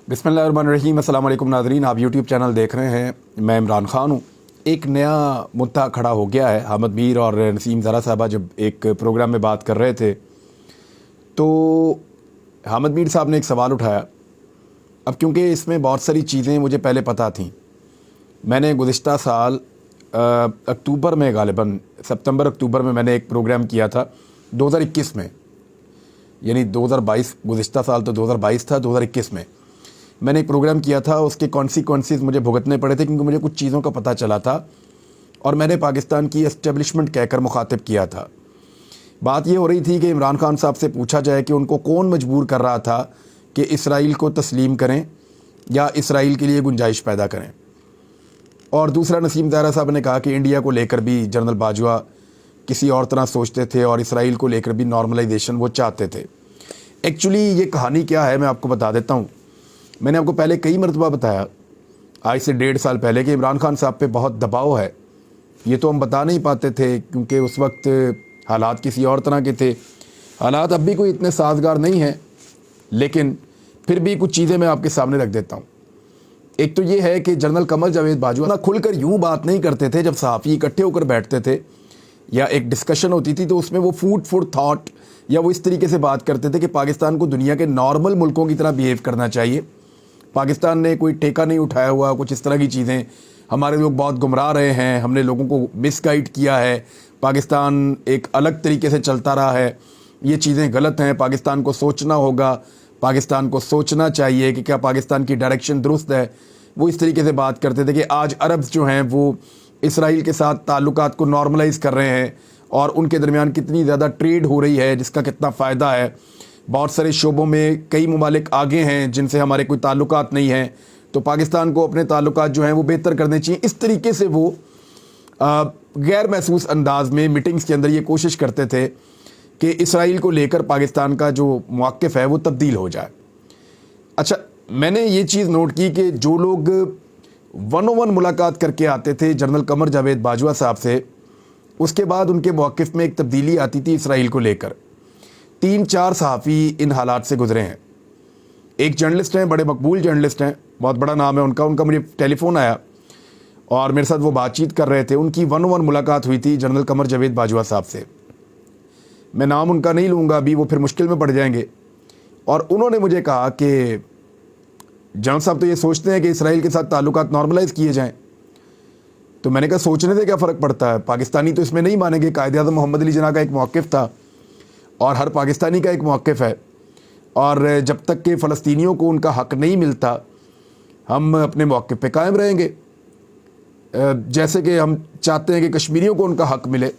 بسم اللہ الرحمن الرحیم۔ السلام علیکم ناظرین، آپ یوٹیوب چینل دیکھ رہے ہیں، میں عمران خان ہوں۔ ایک نیا مدعا کھڑا ہو گیا ہے۔ حامد میر اور نسیم زہرا صاحبہ جب ایک پروگرام میں بات کر رہے تھے تو حامد میر صاحب نے ایک سوال اٹھایا۔ اب کیونکہ اس میں بہت ساری چیزیں مجھے پہلے پتہ تھیں، میں نے گزشتہ سال اکتوبر میں، غالباً سپتمبر اکتوبر میں نے ایک پروگرام کیا تھا 2021 میں، یعنی 2022 گزشتہ سال تو 2022 تھا، 2021 میں نے ایک پروگرام کیا تھا۔ اس کے کانسیکوینسز مجھے بھگتنے پڑے تھے کیونکہ مجھے کچھ چیزوں کا پتہ چلا تھا اور میں نے پاکستان کی اسٹیبلشمنٹ کہہ کر مخاطب کیا تھا۔ بات یہ ہو رہی تھی کہ عمران خان صاحب سے پوچھا جائے کہ ان کو کون مجبور کر رہا تھا کہ اسرائیل کو تسلیم کریں یا اسرائیل کے لیے گنجائش پیدا کریں، اور دوسرا نسیم زہرا صاحب نے کہا کہ انڈیا کو لے کر بھی جنرل باجوہ کسی اور طرح سوچتے تھے اور اسرائیل کو لے کر بھی نارملائزیشن وہ چاہتے تھے۔ ایکچولی یہ کہانی کیا ہے میں آپ کو بتا دیتا ہوں۔ میں نے آپ کو پہلے کئی مرتبہ بتایا، آج سے 1.5 سال پہلے، کہ عمران خان صاحب پہ بہت دباؤ ہے۔ یہ تو ہم بتا نہیں پاتے تھے کیونکہ اس وقت حالات کسی اور طرح کے تھے۔ حالات اب بھی کوئی اتنے سازگار نہیں ہیں، لیکن پھر بھی کچھ چیزیں میں آپ کے سامنے رکھ دیتا ہوں۔ ایک تو یہ ہے کہ جنرل قمر جاوید باجوہ نہ کھل کر یوں بات نہیں کرتے تھے۔ جب صحافی اکٹھے ہو کر بیٹھتے تھے یا ایک ڈسکشن ہوتی تھی تو اس میں وہ فوڈ فور تھاٹ یا وہ اس طریقے سے بات کرتے تھے کہ پاکستان کو دنیا کے نارمل ملکوں کی طرح بیہیو کرنا چاہیے، پاکستان نے کوئی ٹھیکہ نہیں اٹھایا ہوا، کچھ اس طرح کی چیزیں، ہمارے لوگ بہت گمراہ رہے ہیں، ہم نے لوگوں کو مس گائیڈ کیا ہے، پاکستان ایک الگ طریقے سے چلتا رہا ہے، یہ چیزیں غلط ہیں، پاکستان کو سوچنا ہوگا، پاکستان کو سوچنا چاہیے کہ کیا پاکستان کی ڈائریکشن درست ہے۔ وہ اس طریقے سے بات کرتے تھے کہ آج عربز جو ہیں وہ اسرائیل کے ساتھ تعلقات کو نارملائز کر رہے ہیں اور ان کے درمیان کتنی زیادہ ٹریڈ ہو رہی ہے جس کا کتنا فائدہ ہے، بہت سارے شعبوں میں کئی ممالک آگے ہیں جن سے ہمارے کوئی تعلقات نہیں ہیں، تو پاکستان کو اپنے تعلقات جو ہیں وہ بہتر کرنے چاہیے۔ اس طریقے سے وہ غیر محسوس انداز میں میٹنگز کے اندر یہ کوشش کرتے تھے کہ اسرائیل کو لے کر پاکستان کا جو موقف ہے وہ تبدیل ہو جائے۔ اچھا، میں نے یہ چیز نوٹ کی کہ جو لوگ 1-on-1 ملاقات کر کے آتے تھے جنرل قمر جاوید باجوہ صاحب سے، اس کے بعد ان کے موقف میں ایک تبدیلی آتی تھی اسرائیل کو لے کر۔ 3-4 صحافی ان حالات سے گزرے ہیں۔ ایک جرنلسٹ ہیں، بڑے مقبول جرنلسٹ ہیں، بہت بڑا نام ہے ان کا مجھے ٹیلی فون آیا اور میرے ساتھ وہ بات چیت کر رہے تھے۔ ان کی 1-on-1 ملاقات ہوئی تھی جنرل قمر جاوید باجوہ صاحب سے، میں نام ان کا نہیں لوں گا ابھی، وہ پھر مشکل میں پڑ جائیں گے۔ اور انہوں نے مجھے کہا کہ جنرل صاحب تو یہ سوچتے ہیں کہ اسرائیل کے ساتھ تعلقات نارملائز کیے جائیں۔ تو میں نے کہا سوچنے سے کیا فرق پڑتا ہے، پاکستانی تو اس میں نہیں مانیں گے۔ قائد اعظم محمد علی جناح کا ایک موقف تھا اور ہر پاکستانی کا ایک موقف ہے، اور جب تک کہ فلسطینیوں کو ان کا حق نہیں ملتا ہم اپنے موقف پہ قائم رہیں گے، جیسے کہ ہم چاہتے ہیں کہ کشمیریوں کو ان کا حق ملے۔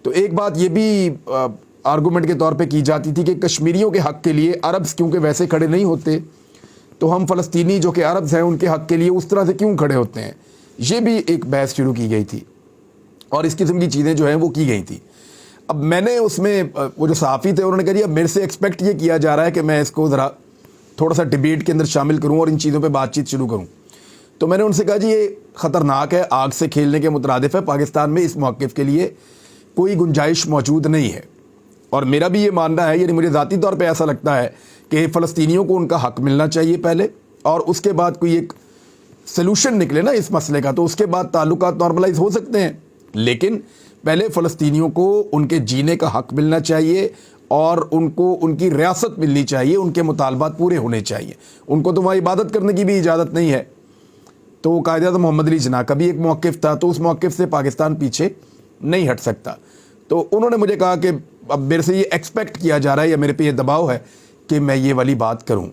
تو ایک بات یہ بھی آرگومنٹ کے طور پہ کی جاتی تھی کہ کشمیریوں کے حق کے لیے عربز کیونکہ ویسے کھڑے نہیں ہوتے، تو ہم فلسطینی جو کہ عربز ہیں ان کے حق کے لیے اس طرح سے کیوں کھڑے ہوتے ہیں۔ یہ بھی ایک بحث شروع کی گئی تھی اور اس قسم کی چیزیں جو ہیں وہ کی گئی تھیں۔ اب میں نے اس میں وہ جو صحافی تھے انہوں نے کہا جی اب میرے سے ایکسپیکٹ یہ کیا جا رہا ہے کہ میں اس کو ذرا تھوڑا سا ڈیبیٹ کے اندر شامل کروں اور ان چیزوں پہ بات چیت شروع کروں۔ تو میں نے ان سے کہا جی یہ خطرناک ہے، آگ سے کھیلنے کے مترادف ہے، پاکستان میں اس موقف کے لیے کوئی گنجائش موجود نہیں ہے، اور میرا بھی یہ ماننا ہے، یعنی مجھے ذاتی طور پہ ایسا لگتا ہے کہ فلسطینیوں کو ان کا حق ملنا چاہیے پہلے، اور اس کے بعد کوئی ایک سلوشن نکلے نا اس مسئلے کا، تو اس کے بعد تعلقات نارملائز ہو سکتے ہیں، لیکن پہلے فلسطینیوں کو ان کے جینے کا حق ملنا چاہیے اور ان کو ان کی ریاست ملنی چاہیے، ان کے مطالبات پورے ہونے چاہیے۔ ان کو تو وہاں عبادت کرنے کی بھی اجازت نہیں ہے۔ تو قائد اعظم محمد علی جناح کا بھی ایک موقف تھا، تو اس موقف سے پاکستان پیچھے نہیں ہٹ سکتا۔ تو انہوں نے مجھے کہا کہ اب میرے سے یہ ایکسپیکٹ کیا جا رہا ہے یا میرے پہ یہ دباؤ ہے کہ میں یہ والی بات کروں۔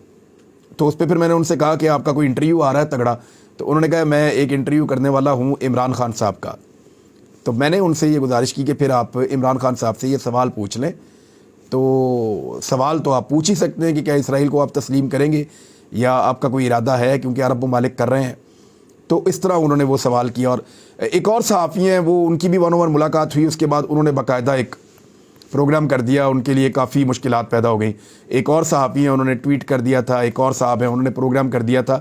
تو اس پہ پھر میں نے ان سے کہا کہ آپ کا کوئی انٹرویو آ رہا ہے تگڑا؟ تو انہوں نے کہا میں ایک انٹرویو کرنے والا ہوں عمران خان صاحب کا۔ تو میں نے ان سے یہ گزارش کی کہ پھر آپ عمران خان صاحب سے یہ سوال پوچھ لیں۔ تو سوال تو آپ پوچھ ہی سکتے ہیں کہ کیا اسرائیل کو آپ تسلیم کریں گے یا آپ کا کوئی ارادہ ہے کیونکہ عرب ممالک کر رہے ہیں۔ تو اس طرح انہوں نے وہ سوال کیا، اور ایک اور صحافی ہیں وہ ان کی بھی 1-on-1 ملاقات ہوئی، اس کے بعد انہوں نے باقاعدہ ایک پروگرام کر دیا، ان کے لیے کافی مشکلات پیدا ہو گئیں۔ ایک اور صحافی ہیں انہوں نے ٹویٹ کر دیا تھا، ایک اور صاحب ہیں انہوں نے پروگرام کر دیا تھا۔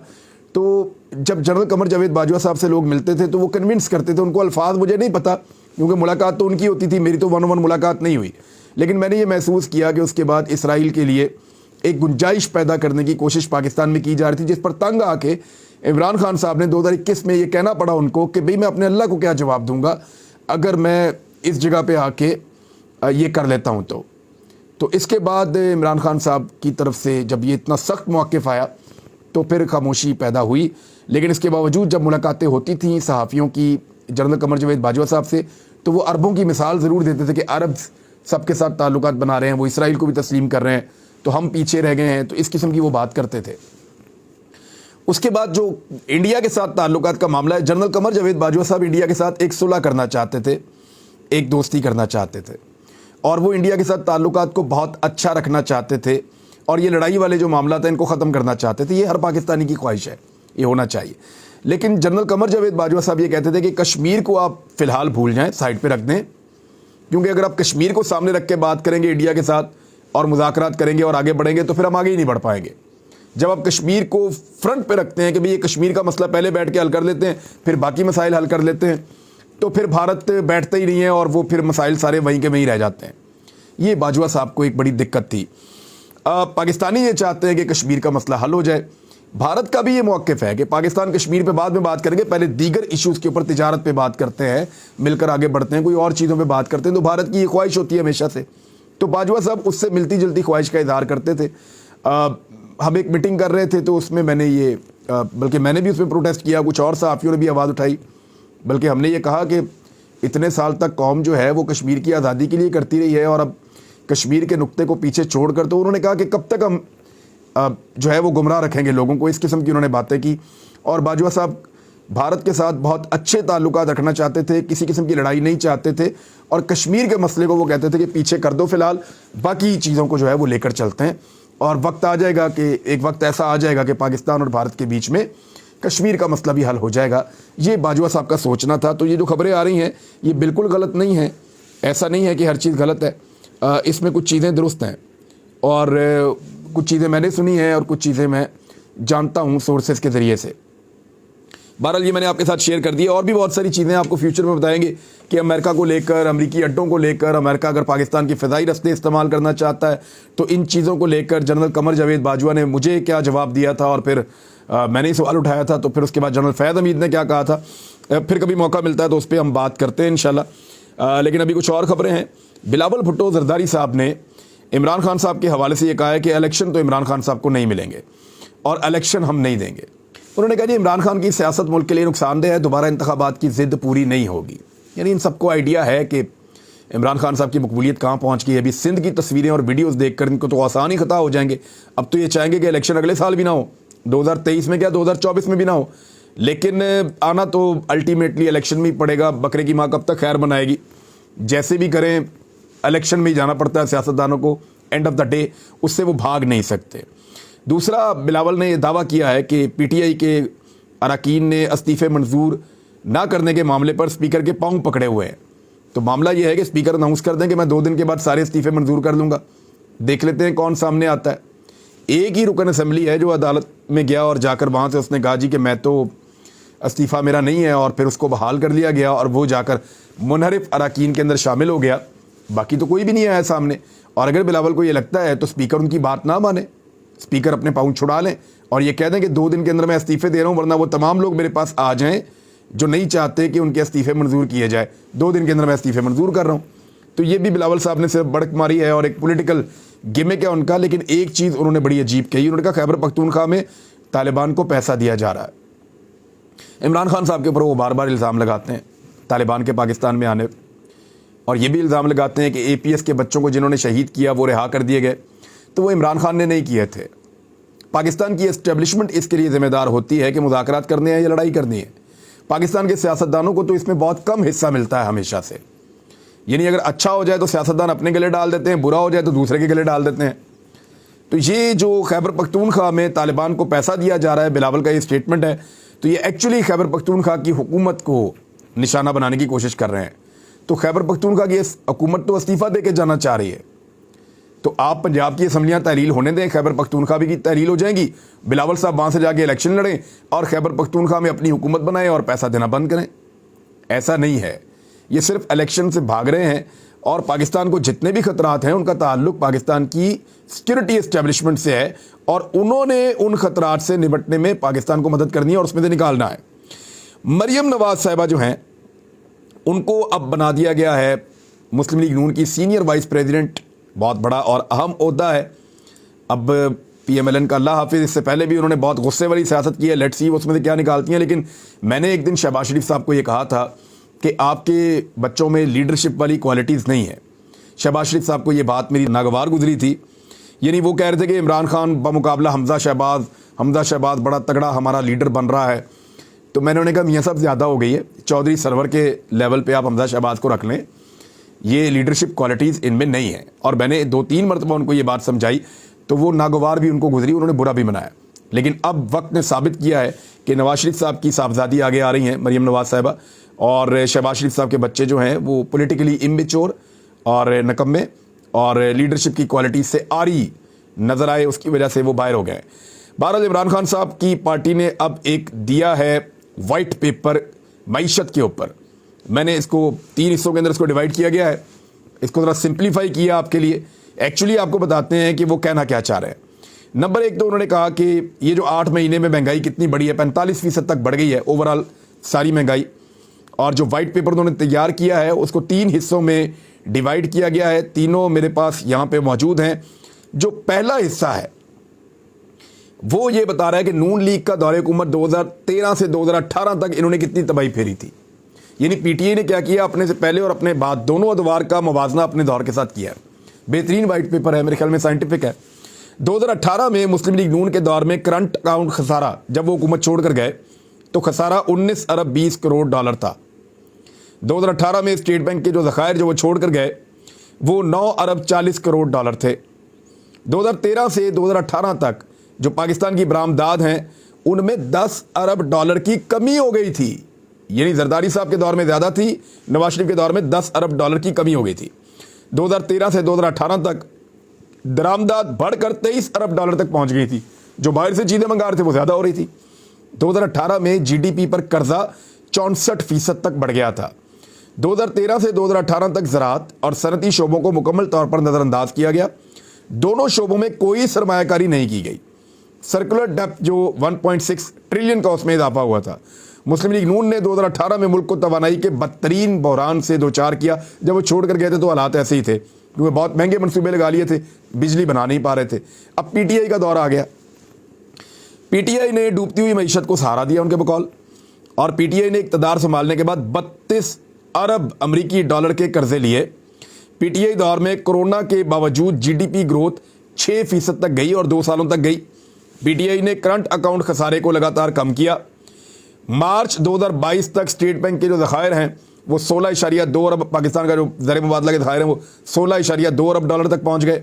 تو جب جنرل قمر جاوید باجوہ صاحب سے لوگ ملتے تھے تو وہ کنونس کرتے تھے، ان کو الفاظ مجھے نہیں پتہ کیونکہ ملاقات تو ان کی ہوتی تھی، میری تو 1-on-1 ملاقات نہیں ہوئی، لیکن میں نے یہ محسوس کیا کہ اس کے بعد اسرائیل کے لیے ایک گنجائش پیدا کرنے کی کوشش پاکستان میں کی جا رہی تھی، جس پر تنگ آ کے عمران خان صاحب نے 2021 میں یہ کہنا پڑا ان کو کہ بھئی میں اپنے اللہ کو کیا جواب دوں گا اگر میں اس جگہ پہ آ کے یہ کر لیتا ہوں تو اس کے بعد عمران خان صاحب کی طرف سے جب یہ اتنا سخت موقف آیا تو پھر خاموشی پیدا ہوئی. لیکن اس کے باوجود جب ملاقاتیں ہوتی تھیں صحافیوں کی جنرل قمر جاوید باجوہ صاحب سے تو وہ عربوں کی مثال ضرور دیتے تھے کہ عرب سب کے ساتھ تعلقات بنا رہے ہیں، وہ اسرائیل کو بھی تسلیم کر رہے ہیں تو ہم پیچھے رہ گئے ہیں، تو اس قسم کی وہ بات کرتے تھے. اس کے بعد جو انڈیا کے ساتھ تعلقات کا معاملہ ہے، جنرل قمر جاوید باجوہ صاحب انڈیا کے ساتھ ایک صلح کرنا چاہتے تھے، ایک دوستی کرنا چاہتے تھے، اور وہ انڈیا کے ساتھ تعلقات کو بہت اچھا رکھنا چاہتے تھے، اور یہ لڑائی والے جو معاملات ہیں ان کو ختم کرنا چاہتے تھے. یہ ہر پاکستانی کی خواہش ہے، یہ ہونا چاہیے. لیکن جنرل قمر جاوید باجوہ صاحب یہ کہتے تھے کہ کشمیر کو آپ فی الحال بھول جائیں، سائڈ پہ رکھ دیں، کیونکہ اگر آپ کشمیر کو سامنے رکھ کے بات کریں گے انڈیا کے ساتھ اور مذاکرات کریں گے اور آگے بڑھیں گے تو پھر ہم آگے ہی نہیں بڑھ پائیں گے. جب آپ کشمیر کو فرنٹ پہ رکھتے ہیں کہ بھئی یہ کشمیر کا مسئلہ پہلے بیٹھ کے حل کر لیتے ہیں پھر باقی مسائل حل کر لیتے ہیں، تو پھر بھارت بیٹھتا ہی نہیں ہے اور وہ پھر مسائل سارے وہیں کے وہیں رہ جاتے ہیں. یہ باجوہ صاحب کو ایک بڑی دقت تھی. پاکستانی یہ چاہتے ہیں کہ کشمیر کا مسئلہ حل ہو جائے. بھارت کا بھی یہ موقف ہے کہ پاکستان کشمیر پہ بعد میں بات کریں گے، پہلے دیگر ایشوز کے اوپر تجارت پہ بات کرتے ہیں، مل کر آگے بڑھتے ہیں، کوئی اور چیزوں پہ بات کرتے ہیں. تو بھارت کی یہ خواہش ہوتی ہے ہمیشہ سے. تو باجوہ صاحب اس سے ملتی جلتی خواہش کا اظہار کرتے تھے. ہم ایک میٹنگ کر رہے تھے تو اس میں میں نے یہ بلکہ میں نے بھی اس میں پروٹیسٹ کیا، کچھ اور صحافیوں نے بھی آواز اٹھائی، بلکہ ہم نے یہ کہا کہ اتنے سال تک قوم جو ہے وہ کشمیر کی آزادی کے لیے کرتی رہی ہے اور اب کشمیر کے نقطے کو پیچھے چھوڑ کر، تو انہوں نے کہا کہ کب تک ہم جو ہے وہ گمراہ رکھیں گے لوگوں کو. اس قسم کی انہوں نے باتیں کی. اور باجوہ صاحب بھارت کے ساتھ بہت اچھے تعلقات رکھنا چاہتے تھے، کسی قسم کی لڑائی نہیں چاہتے تھے، اور کشمیر کے مسئلے کو وہ کہتے تھے کہ پیچھے کر دو فی الحال، باقی چیزوں کو جو ہے وہ لے کر چلتے ہیں. اور وقت آ جائے گا کہ ایک وقت ایسا آ جائے گا کہ پاکستان اور بھارت کے بیچ میں کشمیر کا مسئلہ بھی حل ہو جائے گا. یہ باجوہ صاحب کا سوچنا تھا. تو یہ جو خبریں آ رہی ہیں یہ بالکل غلط نہیں ہیں، ایسا نہیں ہے کہ ہر چیز غلط ہے. اس میں کچھ چیزیں درست ہیں اور کچھ چیزیں میں نے سنی ہیں اور کچھ چیزیں میں جانتا ہوں سورسز کے ذریعے سے. بہرحال یہ میں نے آپ کے ساتھ شیئر کر دیا. اور بھی بہت ساری چیزیں آپ کو فیوچر میں بتائیں گے کہ امریکہ کو لے کر، امریکی اڈوں کو لے کر، امریکہ اگر پاکستان کی فضائی رستے استعمال کرنا چاہتا ہے تو ان چیزوں کو لے کر جنرل قمر جاوید باجوہ نے مجھے کیا جواب دیا تھا، اور پھر میں نے سوال اٹھایا تھا، تو پھر اس کے بعد جنرل فیض حمید نے کیا کہا تھا. پھر کبھی موقع ملتا ہے تو اس پہ ہم بات کرتے ہیں انشاءاللہ. لیکن ابھی کچھ اور خبریں ہیں. بلاول بھٹو زرداری صاحب نے عمران خان صاحب کے حوالے سے یہ کہا ہے کہ الیکشن تو عمران خان صاحب کو نہیں ملیں گے اور الیکشن ہم نہیں دیں گے. انہوں نے کہا جی عمران خان کی سیاست ملک کے لیے نقصان دہ ہے، دوبارہ انتخابات کی ضد پوری نہیں ہوگی. یعنی ان سب کو آئیڈیا ہے کہ عمران خان صاحب کی مقبولیت کہاں پہنچ گئی ہے. ابھی سندھ کی تصویریں اور ویڈیوز دیکھ کر ان کو تو آسان ہی خطا ہو جائیں گے. اب تو یہ چاہیں گے کہ الیکشن اگلے سال بھی نہ ہو، 2023 میں کیا 2024 میں بھی نہ ہو، لیکن آنا تو الٹیمیٹلی الیکشن میں ہی پڑے گا. بکرے کی ماں کب تک خیر بنائے گی؟ جیسے بھی کریں الیکشن میں ہی جانا پڑتا ہے سیاستدانوں کو. اینڈ آف دا ڈے اس سے وہ بھاگ نہیں سکتے. دوسرا، بلاول نے یہ دعویٰ کیا ہے کہ پی ٹی آئی کے اراکین نے استعفے منظور نہ کرنے کے معاملے پر اسپیکر کے پاؤں پکڑے ہوئے ہیں. تو معاملہ یہ ہے کہ اسپیکر اناؤنس کر دیں کہ میں 2 دن کے بعد سارے استعفے منظور کر لوں گا. دیکھ لیتے ہیں کون سامنے آتا ہے. ایک ہی رکن اسمبلی ہے جو عدالت میں گیا اور جا کر وہاں سے اس نے کہا جی کہ میں تو استعفیٰ میرا نہیں ہے، اور پھر اس کو بحال کر لیا گیا اور وہ جا کر منحرف اراکین کے اندر شامل ہو گیا. باقی تو کوئی بھی نہیں آیا سامنے. اور اگر بلاول کو یہ لگتا ہے تو اسپیکر ان کی بات نہ مانے، اسپیکر اپنے پاؤں چھڑا لیں اور یہ کہہ دیں کہ 2 دن کے اندر میں استعفے دے رہا ہوں، ورنہ وہ تمام لوگ میرے پاس آ جائیں جو نہیں چاہتے کہ ان کے استعفے منظور کیے جائے. 2 دن کے اندر میں استعفے منظور کر رہا ہوں. تو یہ بھی بلاول صاحب نے صرف بڑک ماری ہے اور ایک پولیٹیکل گیمک ہے ان کا. لیکن ایک چیز انہوں نے بڑی عجیب کہی. انہوں نے کہا خیبر پختونخوا میں طالبان کو پیسہ دیا جا رہا ہے. عمران خان صاحب کے اوپر وہ بار بار الزام لگاتے ہیں طالبان کے پاکستان میں آنے، اور یہ بھی الزام لگاتے ہیں کہ اے پی ایس کے بچوں کو جنہوں نے شہید کیا وہ رہا کر دیے گئے، تو وہ عمران خان نے نہیں کیے تھے. پاکستان کی اسٹیبلشمنٹ اس کے لیے ذمہ دار ہوتی ہے کہ مذاکرات کرنے ہیں یا لڑائی کرنی ہے. پاکستان کے سیاستدانوں کو تو اس میں بہت کم حصہ ملتا ہے ہمیشہ سے. یعنی اگر اچھا ہو جائے تو سیاستدان اپنے گلے ڈال دیتے ہیں، برا ہو جائے تو دوسرے کے گلے ڈال دیتے ہیں. تو یہ جو خیبر پختونخوا میں طالبان کو پیسہ دیا جا رہا ہے، بلاول کا یہ اسٹیٹمنٹ ہے، تو یہ ایکچولی خیبر پختونخوا کی حکومت کو نشانہ بنانے کی کوشش کر رہے ہیں. تو خیبر پختونخوا کی حکومت تو استعفیٰ دے کے جانا چاہ رہی ہے. تو آپ پنجاب کی اسمبلیاں تحلیل ہونے دیں، خیبر پختونخوا بھی کی تحلیل ہو جائیں گی. بلاول صاحب وہاں سے جا کے الیکشن لڑیں اور خیبر پختونخوا میں اپنی حکومت بنائیں اور پیسہ دینا بند کریں. ایسا نہیں ہے. یہ صرف الیکشن سے بھاگ رہے ہیں اور پاکستان کو جتنے بھی خطرات ہیں ان کا تعلق پاکستان کی سیکورٹی اسٹیبلشمنٹ سے ہے، اور انہوں نے ان خطرات سے نمٹنے میں پاکستان کو مدد کرنی ہے اور اس میں سے نکالنا ہے۔ مریم نواز صاحبہ جو ہیں ان کو اب بنا دیا گیا ہے مسلم لیگ نون کی سینئر وائس پریزیڈنٹ، بہت بڑا اور اہم عہدہ ہے۔ اب پی ایم ایل این کا اللہ حافظ، اس سے پہلے بھی انہوں نے بہت غصے والی سیاست کی ہے، لیٹس سی اس میں سے کیا نکالتی ہیں۔ لیکن میں نے ایک دن شہباز شریف صاحب کو یہ کہا تھا کہ آپ کے بچوں میں لیڈرشپ والی کوالٹیز نہیں ہیں۔ شہباز شریف صاحب کو یہ بات میری ناگوار گزری تھی، یعنی وہ کہہ رہے تھے کہ عمران خان بمقابلہ حمزہ شہباز بڑا تگڑا ہمارا لیڈر بن رہا ہے۔ تو میں نے انہیں کہا میاں صاحب زیادہ ہو گئی ہے، چودھری سرور کے لیول پہ آپ حمزہ شہباز کو رکھ لیں، یہ لیڈرشپ کوالٹیز ان میں نہیں ہیں۔ اور میں نے 2-3 مرتبہ ان کو یہ بات سمجھائی تو وہ ناگوار بھی ان کو گزری، انہوں نے برا بھی منایا۔ لیکن اب وقت نے ثابت کیا ہے کہ نواز شریف صاحب کی صاحبزادی آگے آ رہی ہیں، مریم نواز صاحبہ، اور شہباز شریف صاحب کے بچے جو ہیں وہ پولیٹیکلی اممیچور اور نکمے اور لیڈرشپ کی کوالٹیز سے آری نظر آئے، اس کی وجہ سے وہ باہر ہو گئے۔ بہرحال عمران خان صاحب کی پارٹی نے اب ایک دیا ہے وائٹ پیپر معیشت کے اوپر۔ میں نے اس کو 3 حصوں کے اندر اس کو ڈیوائیڈ کیا گیا ہے، اس کو ذرا سمپلیفائی کیا آپ کے لیے۔ ایکچولی آپ کو بتاتے ہیں کہ وہ کہنا کیا چاہ رہے ہیں۔ نمبر 1 تو انہوں نے کہا کہ یہ جو 8 مہینے میں مہنگائی کتنی بڑھی ہے، 45% تک بڑھ گئی ہے اوورال ساری مہنگائی، اور جو وائٹ پیپر انہوں نے تیار کیا ہے اس کو 3 حصوں میں ڈیوائیڈ کیا گیا ہے، تینوں میرے پاس یہاں پہ موجود ہیں۔ جو پہلا حصہ ہے وہ یہ بتا رہا ہے کہ نون لیگ کا دور حکومت 2013 سے 2018 تک انہوں نے کتنی تباہی پھیری تھی، یعنی پی ٹی آئی نے کیا کیا، اپنے سے پہلے اور اپنے بعد دونوں ادوار کا موازنہ اپنے دور کے ساتھ کیا ہے۔ بہترین وائٹ پیپر ہے، میرے خیال میں سائنٹیفک ہے۔ 2018 میں مسلم لیگ نون کے دور میں کرنٹ اکاؤنٹ خسارہ، جب وہ حکومت چھوڑ کر گئے تو خسارہ 19 ارب 20 کروڑ ڈالر تھا۔ 2018 میں اسٹیٹ بینک کے جو ذخائر جو وہ چھوڑ کر گئے وہ 9 ارب 40 کروڑ ڈالر تھے۔ 2013 سے 2018 تک جو پاکستان کی برآمدات ہیں ان میں 10 ارب ڈالر کی کمی ہو گئی تھی، یعنی زرداری صاحب کے دور میں زیادہ تھی، نواز شریف کے دور میں 10 ارب ڈالر کی کمی ہو گئی تھی۔ 2013 سے 2018 تک درآمدات بڑھ کر 23 ارب ڈالر تک پہنچ گئی تھی، جو باہر سے چیزیں منگا رہے تھے وہ زیادہ ہو رہی تھی۔ 2018 میں جی ڈی پی پر قرضہ 64% تک بڑھ گیا تھا۔ 2013 سے 2018 تک زراعت اور صنعتی شعبوں کو مکمل طور پر نظر انداز کیا گیا، دونوں شعبوں میں کوئی سرمایہ کاری نہیں کی گئی۔ سرکولر ڈیپتھ جو 1.6 ٹریلین کا اس میں اضافہ ہوا تھا۔ مسلم لیگ نون نے 2018 میں ملک کو توانائی کے بدترین بحران سے دوچار کیا، جب وہ چھوڑ کر گئے تھے تو حالات ایسے ہی تھے کیونکہ بہت مہنگے منصوبے لگا لیے تھے، بجلی بنا نہیں پا رہے تھے۔ اب پی ٹی آئی کا دور آ گیا، پی ٹی آئی نے ڈوبتی ہوئی معیشت کو سہارا دیا ان کے بقول، اور پی ٹی آئی نے اقتدار سنبھالنے کے بعد 32 ارب امریکی ڈالر کے قرضے لیے۔ پی ٹی آئی دور میں کورونا کے باوجود جی ڈی پی گروتھ 6% تک گئی اور 2 سالوں تک گئی۔ پی ٹی آئی نے کرنٹ اکاؤنٹ خسارے کو لگاتار کم کیا۔ مارچ 2022 تک اسٹیٹ بینک کے جو ذخائر ہیں وہ 16.2 ارب، پاکستان کا جو زر مبادلہ کے ذخائر ہیں وہ 16.2 ارب ڈالر تک پہنچ گئے۔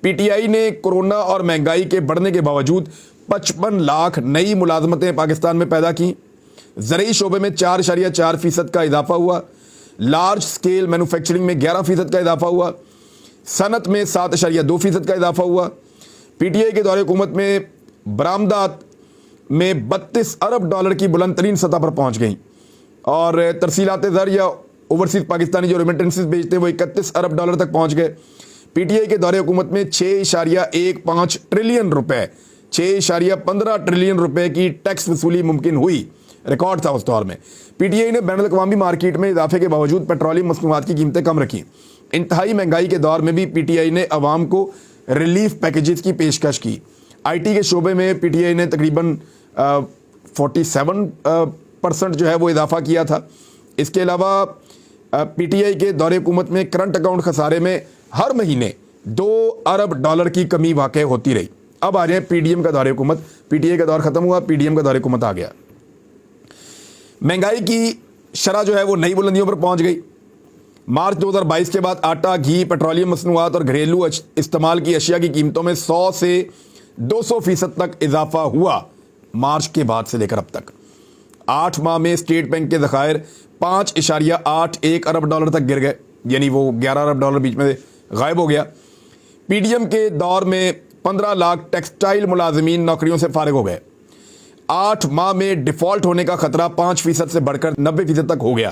پی ٹی آئی نے کورونا اور مہنگائی کے بڑھنے کے باوجود 55 لاکھ نئی ملازمتیں پاکستان میں پیدا کیں۔ زرعی شعبے میں 4.4% کا اضافہ ہوا، لارج سکیل مینوفیکچرنگ میں 11% کا اضافہ ہوا، صنعت میں 7.2% کا اضافہ ہوا۔ پی ٹی آئی کے دور حکومت میں برآمدات میں 32 ارب ڈالر کی بلند ترین سطح پر پہنچ گئیں، اور ترسیلات زر یا اوورسیز پاکستانی جو ریمیٹنسز بھیجتے ہیں وہ 31 ارب ڈالر تک پہنچ گئے۔ پی ٹی آئی کے دور حکومت میں 6.15 ٹریلین روپے 6.15 ٹریلین روپے کی ٹیکس وصولی ممکن ہوئی، ریکارڈ تھا اس دور میں۔ پی ٹی آئی نے بین الاقوامی مارکیٹ میں اضافے کے باوجود پیٹرولیم مصنوعات کی قیمتیں کم رکھیں۔ انتہائی مہنگائی کے دور میں بھی پی ٹی آئی نے عوام کو ریلیف پیکیجز کی پیشکش کی۔ آئی ٹی کے شعبے میں پی ٹی آئی نے تقریباً 47% جو ہے وہ اضافہ کیا تھا۔ اس کے علاوہ پی ٹی آئی کے دور حکومت میں کرنٹ اکاؤنٹ خسارے میں ہر مہینے 2 ارب ڈالر کی کمی واقع ہوتی رہی۔ اب آ جائیں پی ڈی ایم کا دور حکومت، پی ٹی آئی کا دور ختم ہوا، پی ڈی ایم کا دور حکومت آ گیا۔ مہنگائی کی شرح جو ہے وہ نئی بلندیوں پر پہنچ گئی۔ مارچ 2022 کے بعد آٹا، گھی، پیٹرولیم مصنوعات اور گھریلو استعمال کی اشیاء کی قیمتوں میں 100 سے 200% تک اضافہ ہوا۔ مارچ کے بعد سے لے کر اب تک 8 ماہ میں اسٹیٹ بینک کے ذخائر 5.81 ارب ڈالر تک گر گئے، یعنی وہ 11 ارب ڈالر بیچ میں غائب ہو گیا۔ پی ڈی ایم کے دور میں 15 لاکھ ٹیکسٹائل ملازمین نوکریوں سے فارغ ہو گئے۔ 8 ماہ میں ڈیفالٹ ہونے کا خطرہ 5% سے بڑھ کر 90% تک ہو گیا۔